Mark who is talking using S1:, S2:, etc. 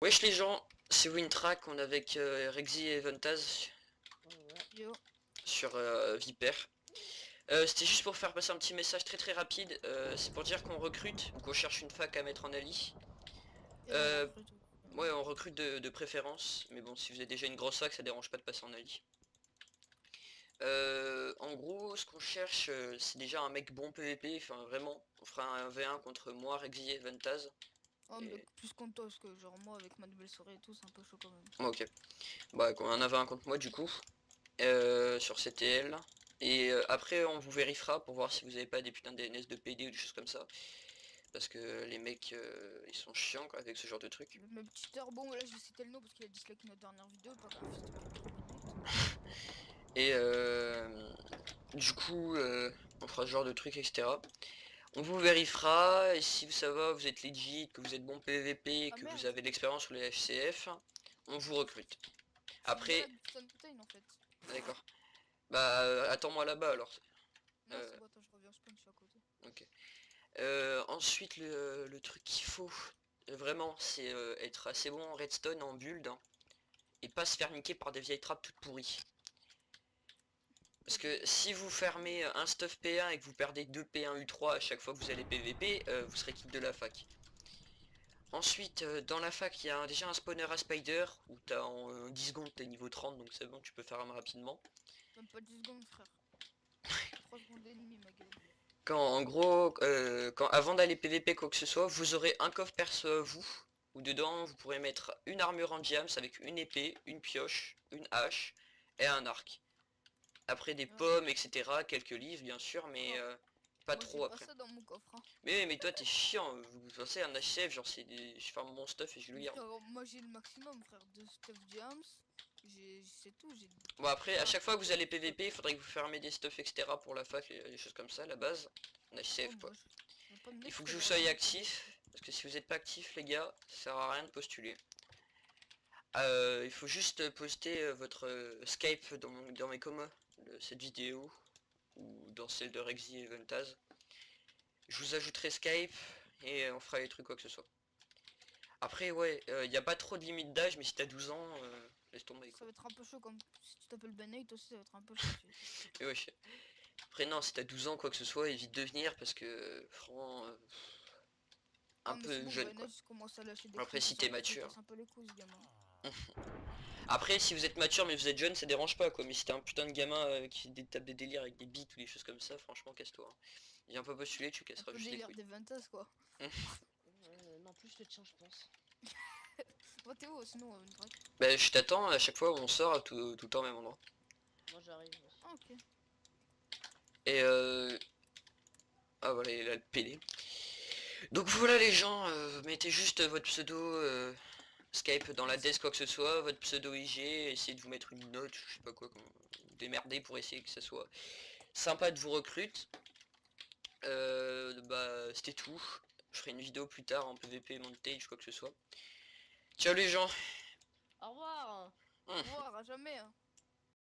S1: Wesh les gens, c'est Wintrack, on est avec Rexy et Ventaz
S2: Ouais. Yo.
S1: sur Viper. C'était juste pour faire passer un petit message très rapide, c'est pour dire qu'on recrute, ou qu'on cherche une fac à mettre en Ali.
S2: Et on
S1: Euh,
S2: recrute.
S1: ouais, on recrute de préférence, mais bon, si vous avez déjà une grosse fac, ça dérange pas de passer en Ali. En gros, ce qu'on cherche, c'est déjà un mec bon PVP, enfin vraiment, on fera un V1 contre moi, Rexy et Ventaz.
S2: Oh, mais
S1: Et...
S2: plus contre toi, parce que genre moi avec ma nouvelle soirée et tout, c'est un peu chaud quand même.
S1: Ok, bah on en avait un contre moi du coup. Sur CTL. Et après on vous vérifiera pour voir si vous avez pas des putains de DNS de PD ou des choses comme ça. Parce que les mecs ils sont chiants quoi, avec ce genre de trucs.
S2: Le même petit heure, bon là je vais citer le nom parce qu'il a disliké notre dernière vidéo, pas qu'on puisse de Benite.
S1: Et du coup on fera ce genre de trucs etc. On vous vérifiera et si ça va, vous êtes legit, que vous êtes bon PVP,
S2: Ah
S1: que vous
S2: merde,
S1: avez de l'expérience sur les HCF, on vous recrute.
S2: je suis
S1: Après,
S2: direct du Fontaine en fait.
S1: d'accord. Bah attends-moi là-bas alors.
S2: Non,
S1: Euh,
S2: c'est bon, attends, je reviens, je spawn, je suis à côté.
S1: ok. Ensuite, le truc qu'il faut, vraiment, c'est être assez bon en redstone, en build, hein, et pas se faire niquer par des vieilles trappes toutes pourries. Parce que si vous fermez un stuff P1 et que vous perdez 2 P1 U3 à chaque fois que vous allez PVP, vous serez kick de la fac. Ensuite, dans la fac, il y a déjà un spawner à spider, où t'as en 10 secondes, t'es niveau 30, donc c'est bon, tu peux faire un rapidement.
S2: Même pas 10 secondes, frère. 3 secondes et demie, ma gueule.
S1: Quand en gros, avant d'aller PVP quoi que ce soit, vous aurez un coffre perso à vous, où dedans vous pourrez mettre une armure en diams avec une épée, une pioche, une hache et un arc. Après des
S2: Ah,
S1: pommes, etc. Quelques livres bien sûr, mais
S2: oh,
S1: pas
S2: moi j'ai
S1: trop
S2: pas
S1: après.
S2: ça dans mon coffre, hein.
S1: Mais toi t'es chiant, vous pensez un HCF, genre c'est des... je ferme mon stuff et je le
S2: Mais
S1: garde.
S2: frère, moi j'ai le maximum, frère, de stuff jams. C'est tout, j'ai
S1: Bon après, à chaque fois que vous allez
S2: pas
S1: PVP, il faudrait que vous fermez des stuff etc. pour la fac, les choses comme ça, la base. Un
S2: oh,
S1: HCF quoi.
S2: moi je vais pas me
S1: Il faut
S2: next
S1: que vous
S2: là, hein.
S1: soyez actif, parce que si vous n'êtes pas actif les gars, ça sert à rien de postuler. Il faut juste poster votre Skype dans mes communs de cette vidéo ou dans celle de Rexy et Ventaz. Je vous ajouterai Skype et on fera les trucs quoi que ce soit. Après ouais, il n'y a pas trop de limite d'âge mais si t'as 12 ans, laisse tomber
S2: Ça
S1: quoi.
S2: va être un peu chaud comme si tu t'appelles Benate aussi, ça va être un peu chaud.
S1: Et ouais, après non, si t'as 12 ans quoi que ce soit, évite de venir parce que franchement un
S2: Ah mais c'est
S1: peu
S2: bon,
S1: jeune quoi.
S2: Benate commence à lâcher des
S1: Après
S2: crimes
S1: si
S2: sur
S1: t'es
S2: TikTok, il
S1: mature.
S2: casse un peu les couilles ce gamin.
S1: Après si vous êtes mature mais vous êtes jeune ça dérange pas quoi. Mais si t'es un putain de gamin qui tape des délires avec des beats ou des choses comme ça, franchement casse-toi, hein. Viens pas postuler, tu
S2: Un
S1: casseras
S2: peu
S1: juste les
S2: délire
S1: couilles.
S2: des Ventas quoi.
S3: Non, plus je te tiens, je pense.
S2: Moi Théo sinon une drague.
S1: Bah je t'attends à chaque fois où on sort à tout le temps au même endroit.
S3: Moi j'arrive aussi.
S2: Ah ok.
S1: Et ah voilà il a le PD. Donc voilà les gens, mettez juste votre pseudo Skype dans la desk quoi que ce soit, votre pseudo IG, essayez de vous mettre une note, je sais pas quoi, vous démerdez pour essayer que ça soit sympa de vous recrute. Bah c'était tout. Je ferai une vidéo plus tard en PVP, montage, quoi que ce soit. Ciao les gens.
S3: Au revoir!
S2: Au revoir, à jamais, hein.